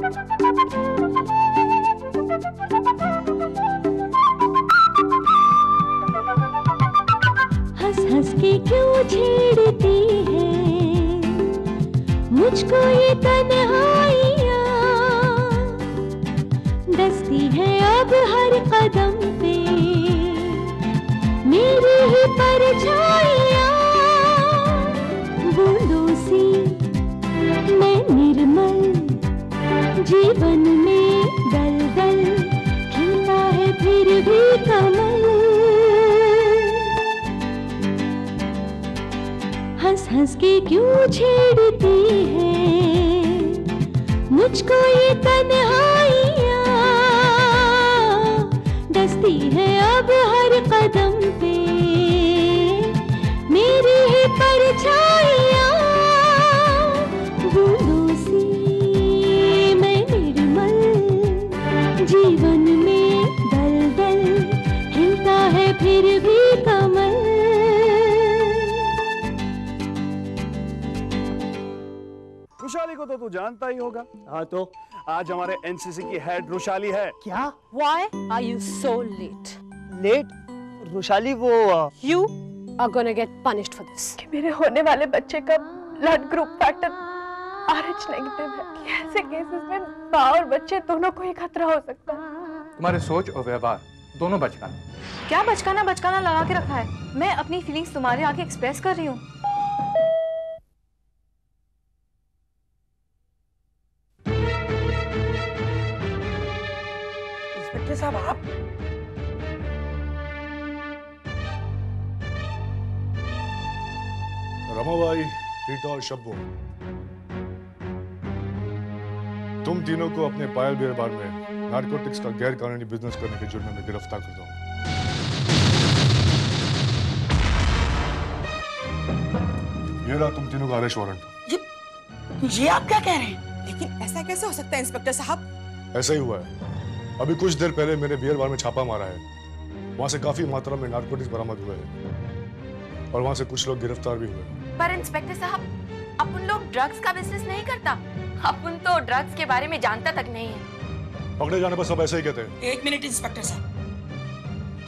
हंस हंस के क्यों छेड़ती है मुझको ये तन्हाइयाँ, डसती है अब हर कदम पे मेरी ही परछाइयाँ। बूंदों सी मैं निर्मल जीवन में दलदल, खिलता है फिर भी कमल। हंस हंस के क्यों छेड़ती है मुझको ये तन्हाइयाँ, डसती है अब हर कदम पे मेरी ही परछाइयाँ। बूंदों सी मैं निर्मल जीवन में दलदल, हिलता है फिर भी कमल। रुशाली को तो तू जानता ही होगा। हाँ तो आज हमारे एनसीसी की हेड रुशाली है। क्या? Why are you so late? Late? Rushali वो You are gonna get punished for this. कि मेरे होने वाले बच्चे का blood group factor RH negative है। कि ऐसे केसेस में माँ और बच्चे दोनों को ही खतरा हो सकता है। तुम्हारे सोच और व्यवहार दोनों बचकाना। क्या बचकाना बचकाना लगा के रखा है? मैं अपनी फीलिंग्स तुम्हारे आगे एक्सप्रेस कर रही हूँ। इंस्पेक्टर साहब आप? रमाबाई, रीटा और शब्बो, तुम तीनों को अपने पायल बियर बार में नारकोटिक्स का गैर कानूनी बिजनेस करने के जुर्म में गिरफ्तार करता हूँ। ये रहा तुम तीनों का अरेस्ट वारंट। ये आप क्या कह रहे हैं? लेकिन ऐसा कैसे हो सकता है इंस्पेक्टर साहब? ऐसा ही हुआ है। अभी कुछ देर पहले मेरे बियर बार में छापा मारा है, वहां से काफी मात्रा में नारकोटिक्स बरामद हुए हैं और वहां से कुछ लोग गिरफ्तार भी हुए। पर इंस्पेक्टर साहब, अपन लोग ड्रग्स का बिजनेस नहीं करता। अपन तो ड्रग्स के बारे में जानता तक नहीं है। पकड़े जाने पर सब ऐसे ही कहते हैं। एक मिनट इंस्पेक्टर साहब,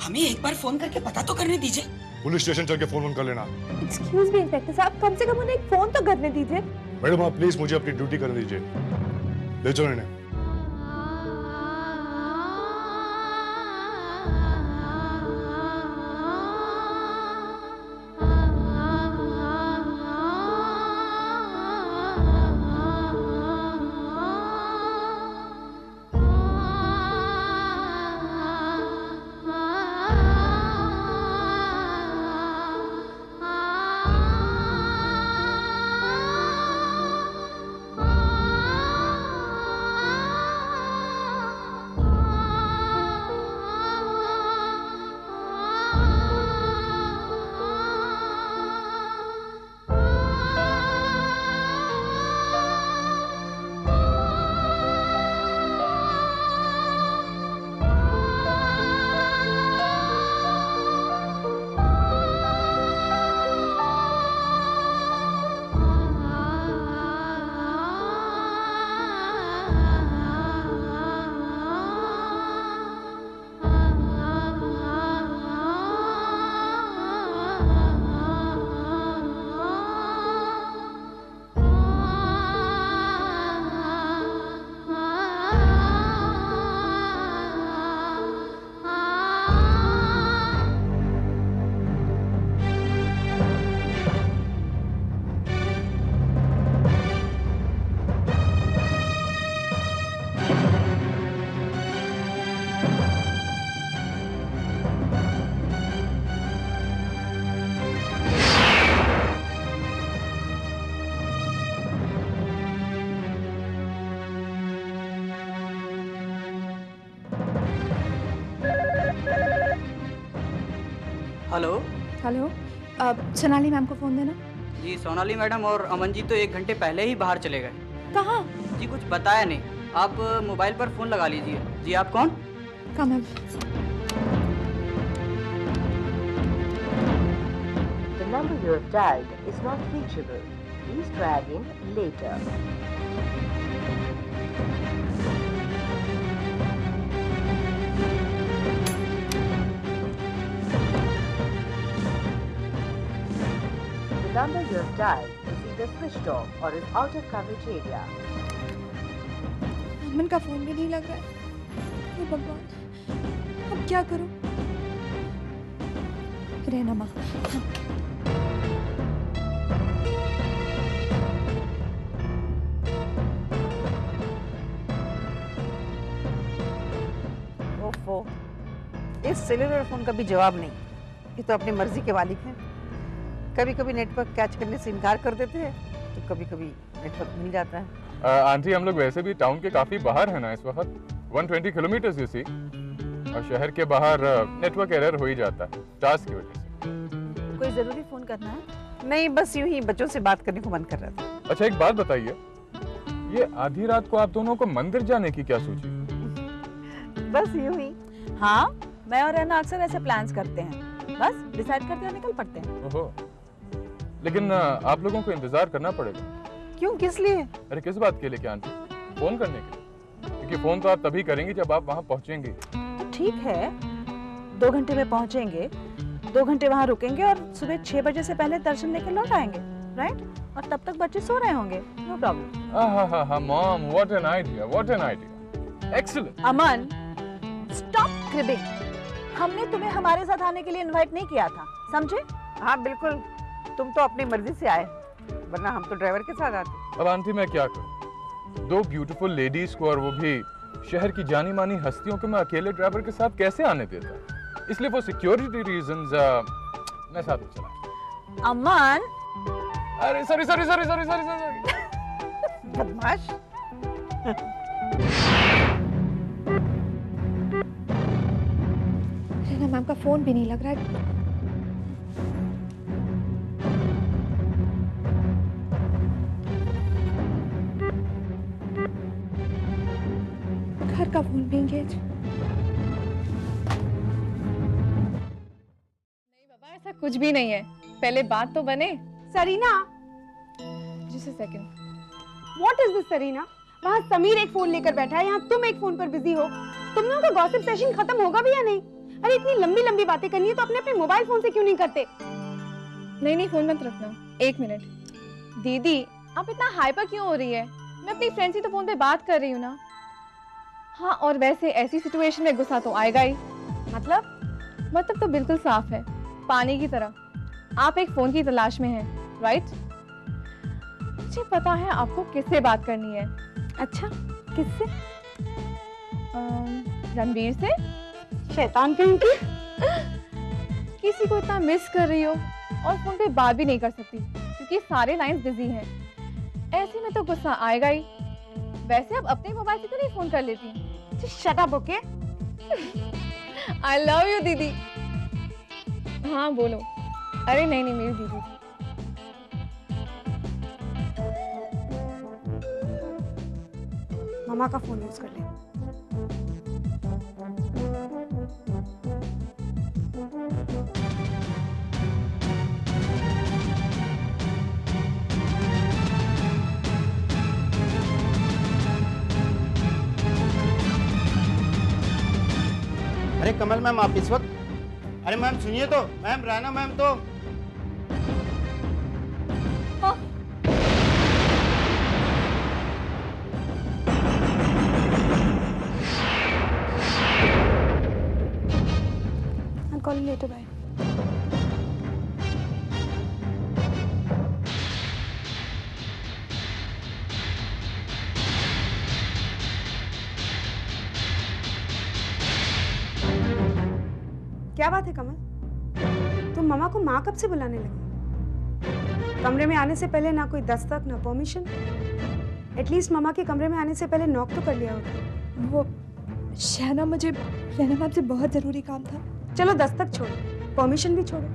हमें एक बार फोन करके पता तो करने दीजिए। पुलिस स्टेशन चल के फोन कर लेना। एक्सक्यूज मी इंस्पेक्टर साहब, कम से कम उन्हें एक फोन तो करने दीजिए। मैडम आप प्लीज मुझे अपनी ड्यूटी करने दीजिए। ले चलो इन्हें। हेलो हेलो, सोनाली मैम को फोन देना। जी सोनाली मैडम और अमन जी तो 1 घंटे पहले ही बाहर चले गए। कहाँ? जी कुछ बताया नहीं, आप मोबाइल पर फोन लगा लीजिए। जी आप कौन? कम है। The number you have dialed is not reachable. Please try again later. number you have dialed is either switched off or is out of coverage area. अमन का फोन भी नहीं लग रहा है। हे भगवान, अब क्या करूं? रहना माँ। ओफो, इस सेलुलर फोन का भी जवाब नहीं। ये तो अपनी मर्जी के मालिक हैं। कभी कभी नेटवर्क कैच करने से इनकार कर देते हैं, तो कभी कभी नेटवर्क मिल जाता है। आंटी, हम लोग वैसे भी टाउन के काफी बाहर है ना इस वक्त, 120 किलोमीटर यू सी, और शहर के बाहर नेटवर्क एरर हो ही जाता है टास्क की वजह से। कोई जरूरी फोन करना है? नहीं, बस यूं ही बच्चों से बात करने को मन कर रहा था। अच्छा, एक बात बताइए, ये आधी रात को आप दोनों को मंदिर जाने की क्या सोची? बस यूं ही। हाँ, मैं और रहना अक्सर ऐसे प्लान्स करते हैं, बस डिसाइड करते हैं निकल पड़ते हैं। ओहो, लेकिन आप लोगों को इंतजार करना पड़ेगा। क्यों, किस लिए? अरे किस बात के लिए क्या आंटी? फोन करने के लिए, क्योंकि फोन तो आप तभी करेंगे जब आप वहाँ पहुँचेंगे। ठीक है, 2 घंटे में पहुँचेंगे, 2 घंटे वहाँ रुकेंगे और सुबह 6 बजे से पहले दर्शन लेकर लौट आएंगे, राइट? और तब तक बच्चे सो रहे होंगे, नो प्रॉब्लम। हाँ mom, what an idea, what an idea, excellent. Aman, stop cribbing. हमने तुम्हें हमारे साथ आने के लिए इनवाइट नहीं किया था, समझे? हाँ बिल्कुल, तुम तो अपनी मर्जी से आए, वरना हम तो ड्राइवर के साथ आते। अब आंटी मैं क्या करूं? 2 ब्यूटीफुल लेडीज को, और वो भी शहर की जानी मानी हस्तियों को मैं अकेले ड्राइवर के साथ कैसे आने देता? इसलिए वो सिक्योरिटी रीजंस मैं साथ में चला। अमन, अरे सॉरी बदमाश। रहना मैम का फोन भी नहीं लग रहा है। घर का फोन भी एंगेज। नहीं बाबा, ऐसा कुछ भी नहीं है, पहले बात तो बने। Sarina, just a second. What is this Sarina? वहाँ समीर एक फोन लेकर बैठा है, यहाँ तुम एक फोन पर बिजी हो। तुम लोगों का गॉसिप सेशन खत्म होगा भी या नहीं? अरे इतनी लंबी लंबी बातें करनी है तो अपने मोबाइल फोन से क्यों नहीं करते? नहीं, फोन मत रखना, 1 मिनट। दीदी, आप इतना हाइपर क्यों हो रही है? मैं अपनी फ्रेंड से तो फोन पे बात कर रही हूँ ना। हाँ, और वैसे ऐसी सिचुएशन में गुस्सा तो आएगा ही। मतलब तो बिल्कुल साफ है, पानी की तरह। आप एक फोन की तलाश में हैं, राइट? मुझे पता है आपको किससे बात करनी है। अच्छा, किससे? रणवीर से। शैतान कहीं की। किसी को इतना मिस कर रही हो और फोन पे बात भी नहीं कर सकती क्योंकि सारे लाइंस बिजी हैं। ऐसे में तो गुस्सा आएगा ही। वैसे अब अपने मोबाइल से तो नहीं फोन कर लेती? Shut up, okay? I love you दीदी। हाँ बोलो। अरे नहीं मेरी दीदी। मामा का फोन यूज कर ले। अरे कमल मैम, आप इस वक्त? अरे मैम सुनिए तो, मैम राना मैम तो। I'll call you later, bye. क्या बात है कमल? तुम मामा को माँ कब से बुलाने लगी? कमरे में आने से पहले ना कोई दस्तक ना परमिशन। एटलीस्ट मामा के कमरे में आने से पहले नॉक तो कर लिया होता। वो शहना, मुझे रहना मैम से बहुत जरूरी काम था। चलो दस्तक छोड़ो, परमिशन भी छोड़ो।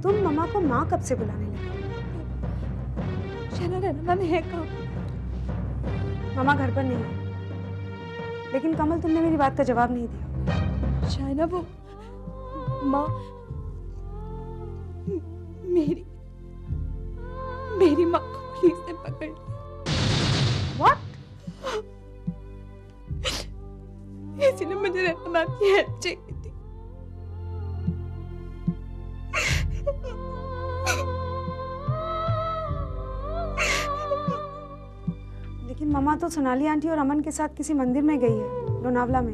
तुम मामा को माँ कब से बुलाने लगी? शहना, रहना मैम है कहाँ? मामा घर पर नहीं है। लेकिन कमल, तुमने मेरी बात का जवाब नहीं दिया। शायना, वो माँ मेरी माँ को पुलिस ने पकड़ लिया। What? इसलिए मुझे रहना मैम की हेल्प चाहिए थी। ममा तो सोनाली आंटी और अमन के साथ किसी मंदिर में गई है, लोनावला में।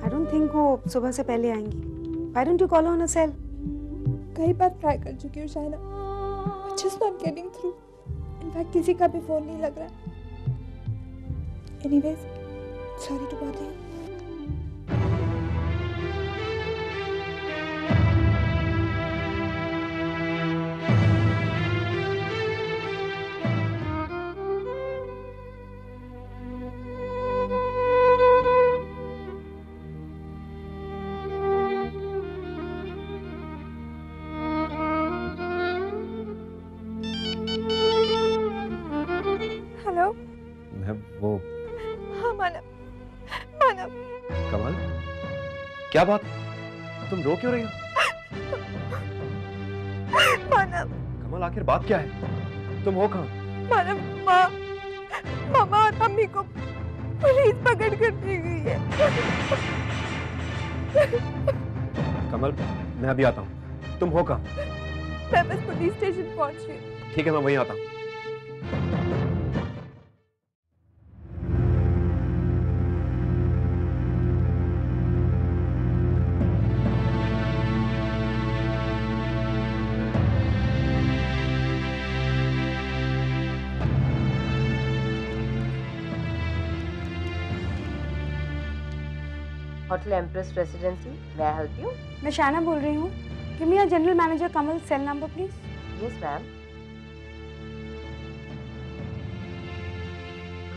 आई डोंट थिंक वो सुबह से पहले आएंगी। Why don't you call on a cell? कई बार ट्राई कर चुकी हूँ Shayna, just not getting through. In fact किसी का भी फोन नहीं लग रहा है। Anyways, sorry to bother you. Hello. मैं वो हाँ मानव, मानव। कमल, क्या बात? तुम रो क्यों रही हो? मानव। कमल, आखिर बात क्या है? तुम हो कहाँ? मानव, मामा और मम्मी को पुलिस पकड़ कर ले गई है। कमल, मैं अभी आता हूँ। तुम हो कहाँ? मैं बस पुलिस स्टेशन पहुंच रही हूँ। ठीक है, मैं वहीं आता हूँ। Hotel Empress Residency, may I help you? मैं शाना बोल रही हूँ। Give me general manager Kamal cell number please. Yes, ma'am.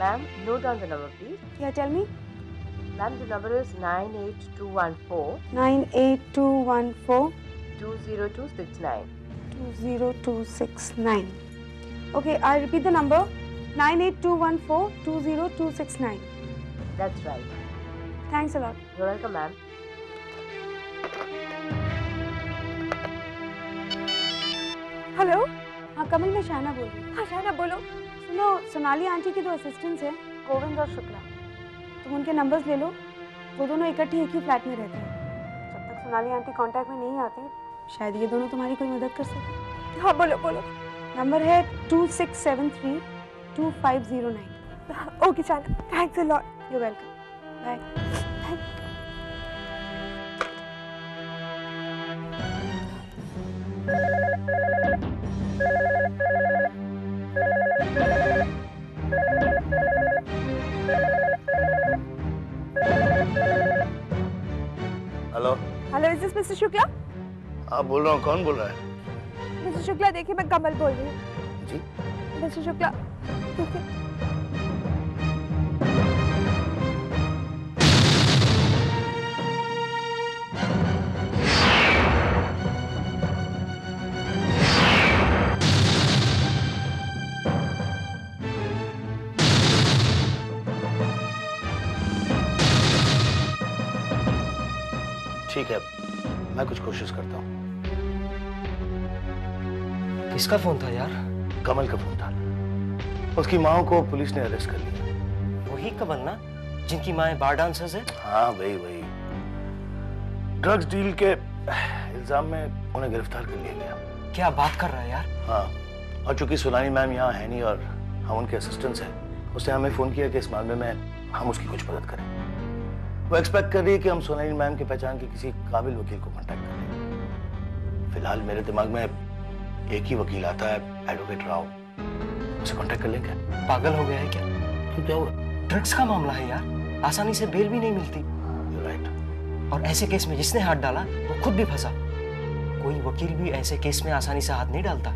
Ma'am, note down the number, please. Yeah, tell me. Ma'am, the number is 98214. 98214. 20269. 20269. Okay, I repeat the number. 98214 20269. That's right. Thanks a lot. You're welcome, ma'am. Hello. हाँ कमल, मैं शाना बोल रही हूँ। हाँ शाना बोलो। सुनो, Sonali aunty के 2 असिस्टेंट्स हैं, गोविंद और शुक्ला। तुम उनके नंबर्स ले लो। वो दोनों इकट्ठे एक ही फ्लैट में रहते हैं। जब तक सोनाली आंटी कांटेक्ट में नहीं आती, शायद ये दोनों तुम्हारी कोई मदद कर सके। हाँ बोलो बोलो। नंबर है 2673 2509। Okay Shana, thanks a lot. You welcome. Bye. Hello. Hello, is this mister Shukla? हाँ बोल रहा हूँ। कौन बोल रहा है? मिस्टर शुक्ला, देखिए मैं कमल बोल रही हूँ। जी। मिस्टर शुक्ला, देखिए। ठीक है, मैं कुछ कोशिश करता हूँ। किसका फोन था यार? कमल का फोन था। उसकी माँ को पुलिस ने अरेस्ट कर लिया। वही कमल ना, जिनकी माँ बार डांसर्स है? हाँ वही। ड्रग्स डील के इल्जाम में उन्हें गिरफ्तार कर लिया गया। क्या बात कर रहा है यार? हाँ, और चूंकि सोनाली मैम यहाँ है नहीं और हम उनके असिस्टेंट्स हैं, उसने हमें फोन किया कि इस मामले में हम उसकी कुछ मदद करें। वो एक्सपेक्ट कर रही है कि हम सोनाली मैम की पहचान के किसी काबिल वकील को कांटेक्ट करें। फिलहाल मेरे दिमाग में एक ही वकील आता है, एडवोकेट राव। उसे कांटेक्ट कर लेंगे। पागल हो गया है क्या? तो क्या हुआ? ड्रग्स का मामला है यार, आसानी से बेल भी नहीं मिलती। राइट। और ऐसे केस में जिसने हाथ डाला वो खुद भी फंसा। कोई वकील भी ऐसे केस में आसानी से हाथ नहीं डालता।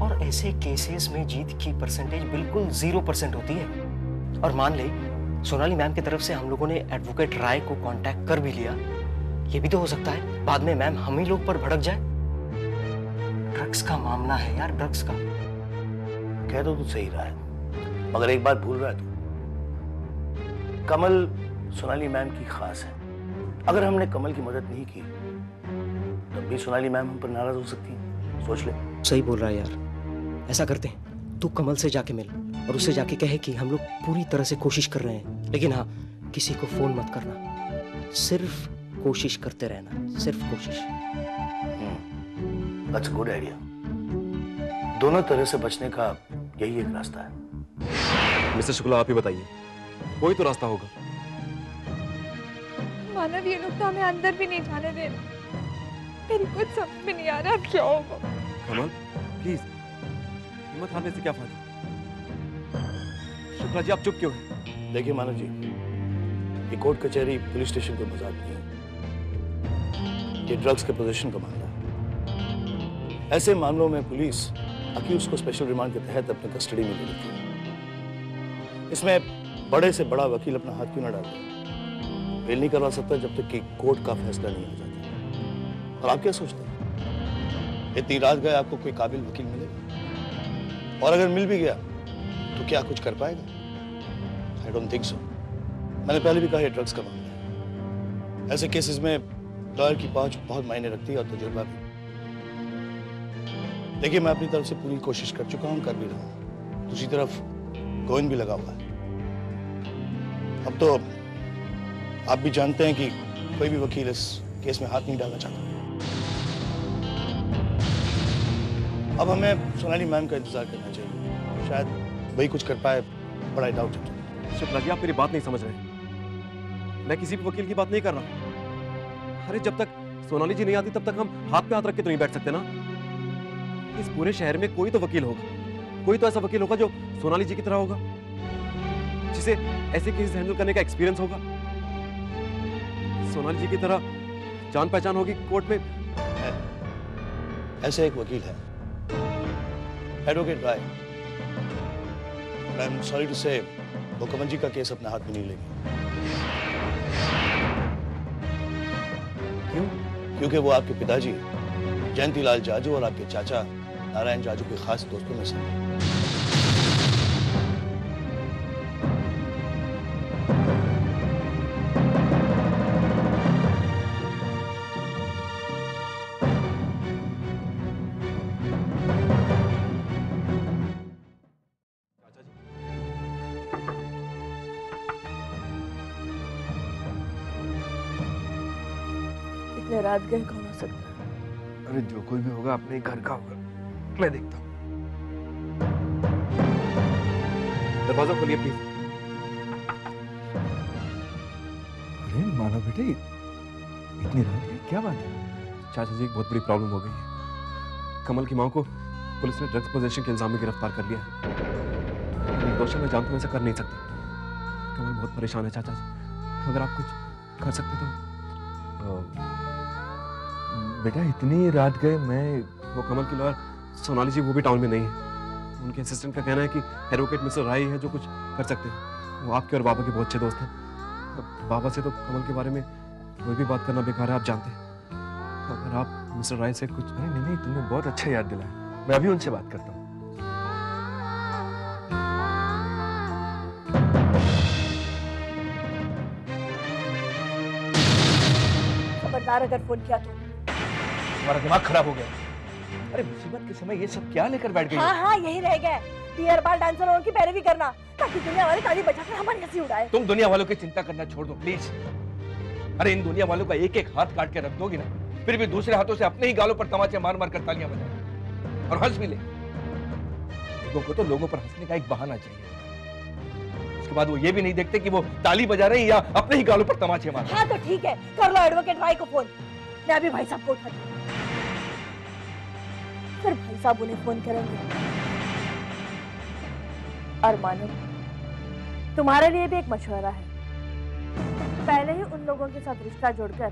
और ऐसे केसेस में जीत की परसेंटेज बिल्कुल 0% होती है। और मान ले सोनाली मैम की तरफ से हम लोगों ने एडवोकेट राय को कांटेक्ट कर भी लिया, ये भी तो हो सकता है बाद में मैम हम ही लोग पर भड़क जाए। ड्रग्स का मामला है यार, ड्रग्स का। कह दो तो सही रहा है, मगर एक बात भूल रहा है तू। कमल सोनाली मैम की खास है। अगर हमने कमल की मदद नहीं की तब भी सोनाली मैम हम पर नाराज हो सकती है। सोच ले। सही बोल रहा है यार। ऐसा करते हैं, तू कमल से जाके मिल और उससे जाके कहे कि हम लोग पूरी तरह से कोशिश कर रहे हैं, लेकिन हाँ किसी को फोन मत करना, सिर्फ कोशिश करते रहना, सिर्फ कोशिश। That's a good idea। दोनों तरह से बचने का यही एक रास्ता है। मिस्टर शुक्ला, आप ही बताइए, कोई तो रास्ता होगा। मानव, ये लोग तो हमें अंदर भी नहीं जाने दे रहे। मेरी कुछ समझ में नहीं आ रहा अब क्या होगा। कमल प्लीज, हिम्मत हारने से क्या फायदा। शुक्ला जी, आप चुप क्यों हैं? देखिए मानव जी, ये कोर्ट कचहरी पुलिस स्टेशन को मजाक नहीं है, ये ड्रग्स के पोजीशन का मामला है। ऐसे मामलों में पुलिस अक्यूज को स्पेशल रिमांड के तहत अपने कस्टडी में ले लेती है। इसमें बड़े से बड़ा वकील अपना हाथ क्यों ना डाले? बेल नहीं करवा सकता जब तक कि कोर्ट का फैसला नहीं आ जाता। और आप क्या सोचते हैं, इतनी रात गए आपको कोई काबिल वकील मिलेगा? और अगर मिल भी गया तो क्या कुछ कर पाएगा? I don't think so. मैंने पहले भी कहा, ये ड्रग्स का मामला है। ऐसे केसेस में लॉयर की पहुंच बहुत मायने रखती है और तजुर्बा भी। देखिए, मैं अपनी तरफ से पूरी कोशिश कर चुका हूं, कर भी रहा हूं। दूसरी तरफ गोविंद भी लगा हुआ है। अब तो आप भी जानते हैं कि कोई भी वकील इस केस में हाथ नहीं डालना चाहता। अब हमें सोनाली मैम का इंतजार करना चाहिए, शायद वही कुछ कर पाए, बड़ा डाउट है। शुक्ला जी, आप मेरी बात नहीं समझ रहे। मैं किसी भी वकील की बात नहीं कर रहा। अरे जब तक सोनाली जी नहीं आती तब तक हम हाथ पे हाथ रख के तो नहीं बैठ सकते ना। इस पूरे शहर में कोई तो वकील होगा, कोई तो ऐसा वकील होगा जो सोनाली जी की तरह होगा, जिसे ऐसे केस हैंडल करने का एक्सपीरियंस होगा। सोनाली जी की तरह जान पहचान होगी कोर्ट में। ऐसे एक वकील है, advocate Rai. I am sorry to say, वो कमल जी का केस अपने हाथ में नहीं लेंगे। क्यों? क्योंकि वो आपके पिताजी जयंतीलाल जाजू और आपके चाचा नारायण जाजू के खास दोस्तों में से हैं। इतने रात गए कौन हो सकता है? अरे जो कोई भी होगा अपने घर का होगा, मैं देखता हूँ। दरवाजा खोलिए प्लीज। अरे मानव बेटे, इतनी रात गई, क्या बात है? चाचा जी, एक बहुत बड़ी प्रॉब्लम हो गई है। कमल की माँ को पुलिस ने ड्रग्स पोजेशन के इल्जाम में गिरफ्तार कर लिया है। निर्दोष है, मैं जानता हूँ ऐसा कर नहीं सकती। कमल बहुत परेशान है चाचा जी, अगर आप कुछ कर सकते तो। बेटा इतनी रात गए, मैं वो कमल की लॉयर सोनाली जी वो भी टाउन में नहीं है। उनके असिस्टेंट का कहना है कि एडवोकेट मिस्टर राय है जो कुछ कर सकते हैं। वो आपके और बाबा के बहुत अच्छे दोस्त हैं। बाबा से तो कमल के बारे में कोई भी बात करना बेकार है, आप जानते हैं। अगर आप मिस्टर राय से कुछ। नहीं नहीं नहीं, तुमने बहुत अच्छा याद दिलाया, मैं अभी उनसे बात करता हूँ। खबरदार अगर फोन किया तो। तुम्हारा दिमाग खराब हो गया। अरे मुसीबत के समय ये सब क्या लेकर बैठ गई? हाँ हाँ, यही रह गए। बियर बार डांसर की पैरवी करना ताकि दुनिया वाले ताली बजाकर हमारी हंसी उड़ाए। तुम दुनिया वालों की चिंता करना छोड़ दो प्लीज। अरे इन दुनिया वालों का एक एक हाथ काट के रख दोगी ना, फिर भी दूसरे हाथों से अपने ही गालों पर तमाचे मार मार कर तालियां बजाए और हंस भी ले। लोगों को तो लोगों पर हंसने का एक बहाना चाहिए। उसके बाद वो ये भी नहीं देखते कि वो ताली बजा रहे हैं या अपने ही गालों पर तमाचे मार रहे हैं। हाँ तो ठीक है, कर लो एडवोकेट राय को फोन। मैं अभी भाई साहब को उठाती हूँ, फिर भाई साहब उन्हें फोन करेंगे। और मानो, तुम्हारे लिए भी एक मशवरा है। पहले ही उन लोगों के साथ रिश्ता जोड़कर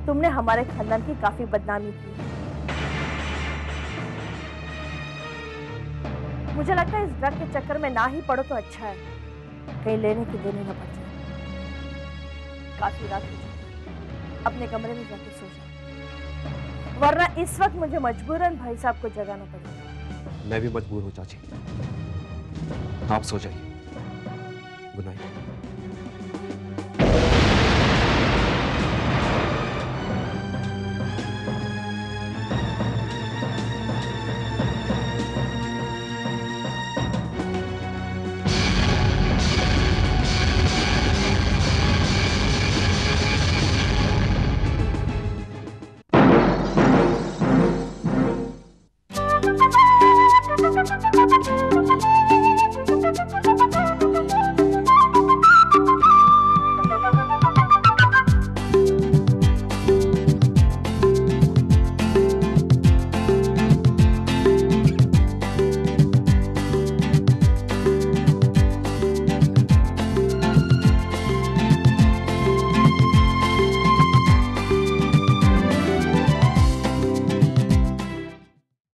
तुमने हमारे खानदान की काफी बदनामी की। मुझे लगता है इस ड्रग के चक्कर में ना ही पड़ो तो अच्छा है, कहीं लेने की देने न पड़ जाए। काफी रात हो चुकी, अपने कमरे में जाकर सो जाओ, वरना इस वक्त मुझे मजबूरन भाई साहब को जगाना पड़ेगा। मैं भी मजबूर हूँ चाची, आप सो जाइए। Good night.